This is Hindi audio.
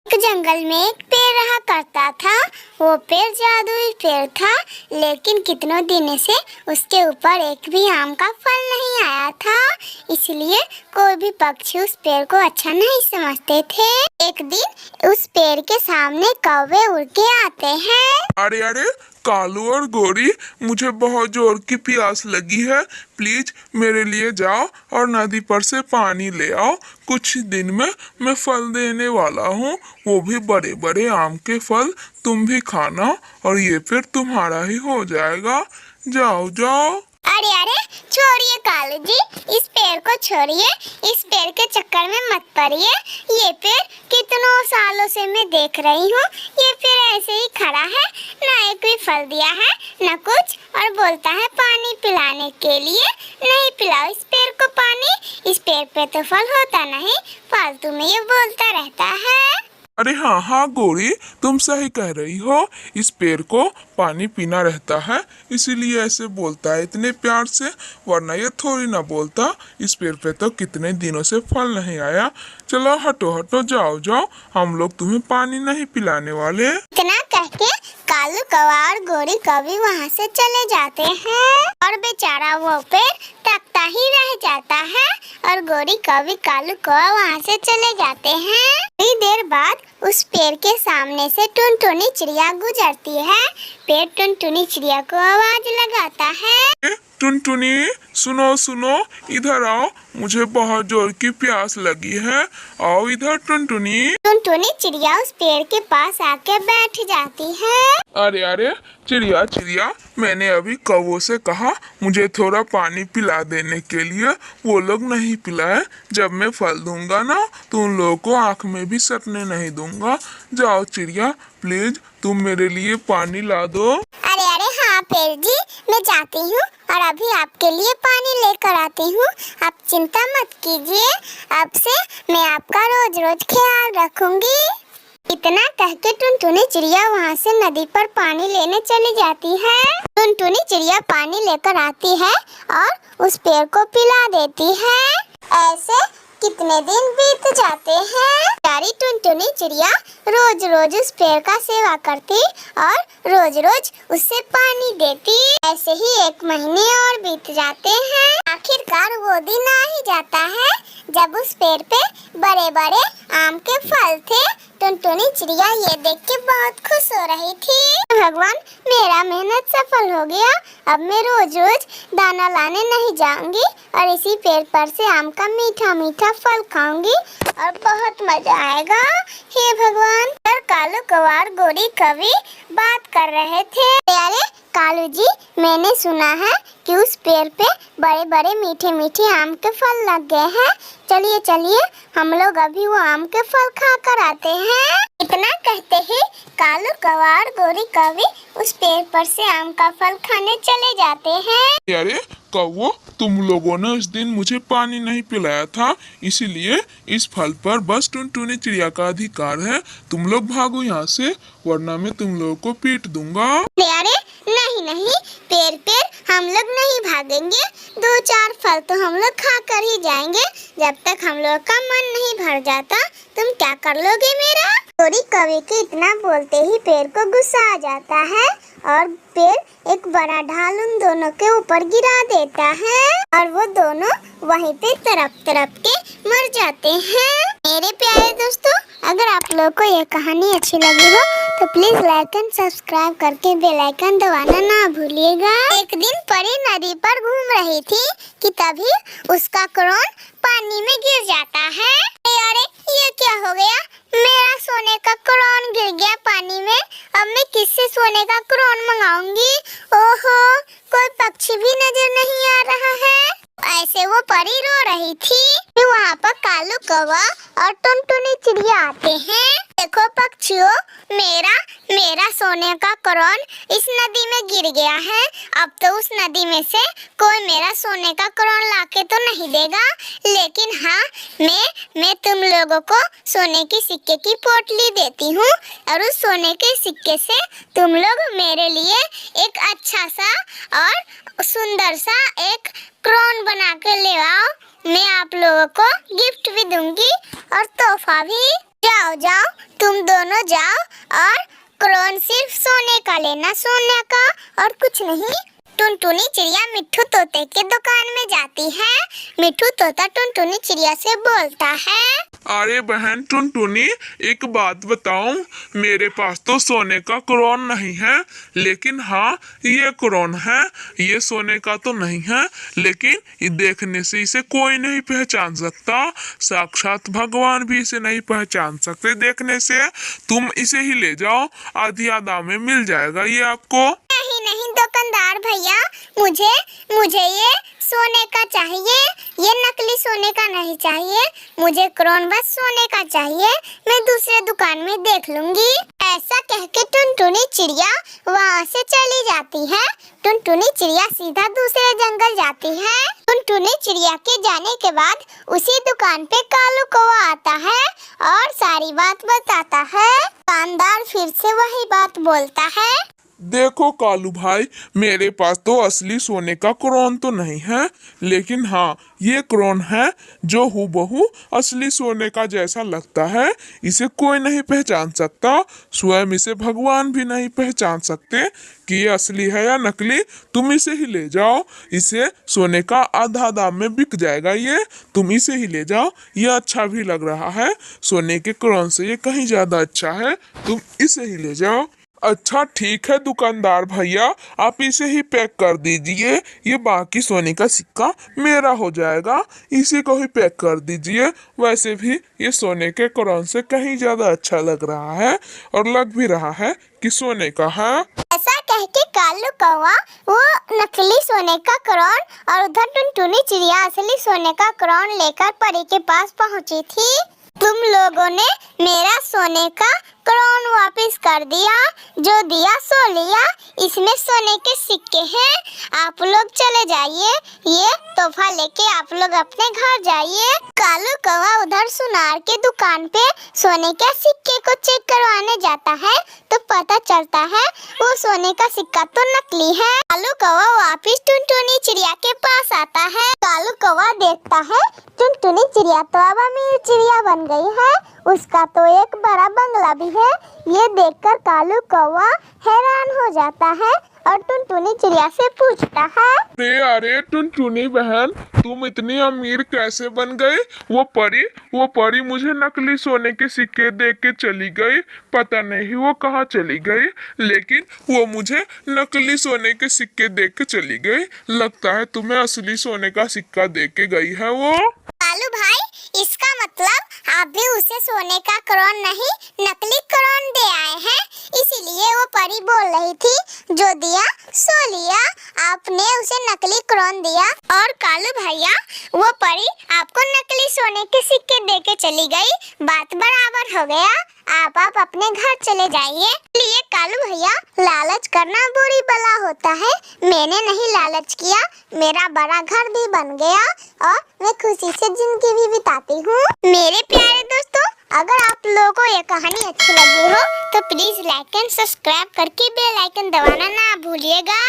एक जंगल में एक पेड़ रहा करता था। वो पेड़ जादुई पेड़ था, लेकिन कितनों दिनों से उसके ऊपर एक भी आम का फल नहीं आया था। इसलिए कोई भी पक्षी उस पेड़ को अच्छा नहीं समझते थे। एक दिन उस पेड़ के सामने कौवे उड़ के आते हैं। अरे अरे कालू और गोरी, मुझे बहुत जोर की प्यास लगी है। प्लीज मेरे लिए जाओ और नदी पर से पानी ले आओ। कुछ दिन में मैं फल देने वाला हूँ, वो भी बड़े बड़े आम के फल। तुम भी खाना और ये फिर तुम्हारा ही हो जाएगा। जाओ जाओ। अरे अरे छोड़िए कालू जी, इस पेड़ को छोड़िए। इस पेड़ के चक्कर में मत पड़िए। ये पेड़ कितनों सालों से मैं देख रही हूँ, ये पेड़ ऐसे ही खड़ा है, ना एक भी फल दिया है ना कुछ, और बोलता है पानी पिलाने के लिए। नहीं पिलाओ इस पेड़ को पानी। इस पेड़ पे तो फल होता नहीं, फालतू में ये बोलता रहता है। अरे हाँ हाँ गोरी, तुम सही कह रही हो। इस पेड़ को पानी पीना रहता है, इसीलिए ऐसे बोलता है इतने प्यार से, वरना ये थोड़ी ना बोलता। इस पेड़ पे तो कितने दिनों से फल नहीं आया। चलो हटो हटो, जाओ जाओ, हम लोग तुम्हें पानी नहीं पिलाने वाले। इतना कह के कालू कौवा और गोरी कौवी वहाँ से चले जाते हैं, और बेचारा वो पेड़ तकता ही रह जाता है, और गोरी कौवी कालू कौवा वहाँ से चले जाते हैं। थोड़ी देर बाद उस पेड़ के सामने से टुनटुनी चिड़िया गुजरती है। पेड़ टुनटुनी चिड़िया को आवाज लगाता है। टुनटुनी सुनो सुनो, इधर आओ, मुझे बहुत जोर की प्यास लगी है। आओ इधर टुनटुनी। टुनटुनी चिड़िया उस पेड़ के पास आके बैठ जाती है। अरे अरे चिड़िया चिड़िया, मैंने अभी कौवों से कहा मुझे थोड़ा पानी पिला देने के लिए, वो लोग नहीं पिलाए। जब मैं फल दूंगा ना तो उन लोगों को आँख में भी सटने नहीं दूंगा। जाओ चिड़िया, प्लीज तुम मेरे लिए पानी ला दो। अरे अरे हाँ पेड़ जी, मैं जाती हूँ और अभी आपके लिए पानी लेकर आती हूँ। आप चिंता मत कीजिए, अब से मैं आपका रोज रोज ख्याल रखूंगी। इतना कह के टुनटुनी चिड़िया वहाँ से नदी पर पानी लेने चली जाती है। टुनटुनी चिड़िया पानी लेकर आती है और उस पेड़ को पिला देती है। ऐसे कितने दिन बीत जाते हैं। प्यारी टुनटुनी चिड़िया रोज रोज उस पेड़ का सेवा करती और रोज रोज उससे पानी देती। ऐसे ही एक महीने और बीत जाते हैं। आखिरकार वो दिन आ ही जाता है जब उस पेड़ पे बड़े बड़े आम के फल थे। टुनटुनी चिड़िया ये देख के बहुत खुश हो रही थी। भगवान, मेरा मेहनत सफल हो गया। अब मैं रोज रोज दाना लाने नहीं जाऊंगी और इसी पेड़ पर से आम का मीठा मीठा फल खाऊंगी और बहुत मजा आएगा। हे भगवान। और कालू कौवा और गोरी कौवी बात कर रहे थे। अरे कालू जी, मैंने सुना है कि उस पेड़ पे बड़े बड़े मीठे मीठे आम के फल लग गए हैं। चलिए चलिए, हम लोग अभी वो आम के फल खा कर आते हैं। इतना कहते ही कालू कौवा और गोरी कौवी उस पेड़ पर से आम का फल खाने चले जाते हैं। अरे कौवो, तुम लोगों ने उस दिन मुझे पानी नहीं पिलाया था, इसीलिए इस फल पर बस टुनटुनी चिड़िया का अधिकार है। तुम लोग भागो यहाँ से, वरना मैं तुम लोगों को पीट दूंगा। अरे नहीं नहीं, पेड़ पेड़ हम लोग नहीं भागेंगे। 2-4 फल तो हम लोग खा कर ही जाएंगे। जब तक हम लोग का मन नहीं भर जाता, तुम क्या कर लोगे मेरा? गोरी कौवी के इतना बोलते ही पेड़ को गुस्सा आ जाता है और पेड़ एक बड़ा ढाल उन दोनों के ऊपर गिरा देता है और वो दोनों वहीं पे तड़प तड़प के मर जाते हैं। मेरे प्यारे दोस्तों, अगर आप लोग को ये कहानी अच्छी लगी हो तो प्लीज लाइक एंड सब्सक्राइब करके बेल आइकन दबाना ना भूलिएगा। एक दिन परी नदी पर घूम रही थी कि तभी उसका क्रोन पानी में गिर जाता है। अरे ये क्या हो गया? मेरा सोने का क्रोन गिर गया पानी में। अब मैं किससे सोने का क्रोन मंगाऊंगी? ओहो, कोई पक्षी भी नजर नहीं आ रहा है। ऐसे वो परी रो रही थी। वहाँ पर कालू कौवा और टुनटुनी चिड़िया आते हैं। देखो पक्षियों, मेरा सोने का क्रोन इस नदी में गिर गया है। अब तो उस नदी में से कोई मेरा सोने का क्रोन लाके तो नहीं देगा, लेकिन हाँ, मैं तुम लोगों को सोने की सिक्के की पोटली देती हूँ और उस सोने के सिक्के से तुम लोग मेरे लिए एक अच्छा सा और सुंदर सा एक क्रोन बना के ले आओ। मैं आप लोगों को गिफ्ट भी दूंगी और तोहफा भी। जाओ जाओ, तुम दोनों जाओ और क्रोन सिर्फ सोने का लेना, सोने का और कुछ नहीं। टुनटुनी चिड़िया मिट्ठू तोते के दुकान में जाती है। मिट्ठू तोता टुनटुनी चिड़िया से बोलता है, अरे बहन टुनटुनी, एक बात बताऊं, मेरे पास तो सोने का क्रोन नहीं है, लेकिन हाँ ये क्रोन है। ये सोने का तो नहीं है, लेकिन ये देखने से इसे कोई नहीं पहचान सकता। साक्षात भगवान भी इसे नहीं पहचान सकते देखने से। तुम इसे ही ले जाओ, आधी दाम में मिल जाएगा ये आपको। नहीं नहीं दुकानदार भैया, मुझे ये सोने का चाहिए, ये नकली सोने का नहीं चाहिए। मुझे क्रोन बस सोने का चाहिए, मैं दूसरे दुकान में देख लूंगी। ऐसा कह के टुनटुनी चिड़िया वहाँ से चली जाती है। टुनटुनी चिड़िया सीधा दूसरे जंगल जाती है। टुनटुनी चिड़िया के जाने के बाद उसी दुकान पे कालू कौवा आता है और सारी बात बताता है। दुकानदार फिर से वही बात बोलता है, देखो कालू भाई, मेरे पास तो असली सोने का क्रोन तो नहीं है, लेकिन हाँ ये क्रोन है जो हूबहू असली सोने का जैसा लगता है। इसे कोई नहीं पहचान सकता, स्वयं इसे भगवान भी नहीं पहचान सकते कि ये असली है या नकली। तुम इसे ही ले जाओ, इसे सोने का आधा दाम में बिक जाएगा ये। तुम इसे ही ले जाओ, ये अच्छा भी लग रहा है, सोने के क्रोन से ये कहीं ज्यादा अच्छा है। तुम इसे ही ले जाओ। अच्छा ठीक है दुकानदार भैया, आप इसे ही पैक कर दीजिए, ये बाकी सोने का सिक्का मेरा हो जाएगा। इसी को ही पैक कर दीजिए। वैसे भी ये सोने के क्रोन से कहीं ज्यादा अच्छा लग रहा है और लग भी रहा है कि सोने का है। ऐसा कह के कालू कौवा वो नकली सोने का क्रोन और उधर टुनटुनी चिड़िया असली सोने का क्रोन लेकर परी के पास पहुंची थी। तुम लोगों ने मेरा सोने का क्रोन वापस कर दिया, जो दिया सो लिया, इसमें सोने के सिक्के हैं। आप लोग चले जाइए, ये तोहफा लेके आप लोग अपने घर जाइए। कालू कौवा उधर सुनार के दुकान पे सोने के सिक्के को चेक करवाने जाता है तो पता चलता है वो सोने का सिक्का तो नकली है। कालू कौवा वापस टुनटुनी चिड़िया के पास आता है। कालू कौवा देखता है टुनटुनी चिड़िया तो अब अमीर चिड़िया बन गई है, उसका तो एक बड़ा बंगला भी है। ये देखकर कालू कौवा हैरान हो जाता है और टुनटुनी चिड़िया से पूछता है, अरे अरे टुनटुनी बहन, तुम इतनी अमीर कैसे बन गई? वो परी मुझे नकली सोने के सिक्के दे के चली गई, पता नहीं वो कहाँ चली गई, लेकिन वो मुझे नकली सोने के सिक्के दे के चली गई। लगता है तुम्हें असली सोने का सिक्का दे के गई है वो। कालू भाई, इसका मतलब आप भी उसे सोने का क्रोन नहीं नकली क्रोन दे आए हैं, इसीलिए वो परी बोल रही थी जो दिया सो लिया, आपने उसे नकली क्रोन दिया। और कालू भैया, वो परी आपको नकली सोने के सिक्के दे के चली गई, बात बराबर हो गया। आप अपने घर चले जाइए। लिए कालू भैया, लालच करना बुरी बला होता है, मैंने नहीं लालच किया, मेरा बड़ा घर भी बन गया और मैं खुशी से जिंदगी भी बिताती हूँ। मेरे प्यारे दोस्तों, अगर आप लोगों को ये कहानी अच्छी लगी हो तो प्लीज लाइक एंड सब्सक्राइब करके बेल आइकन दबाना ना भूलिएगा।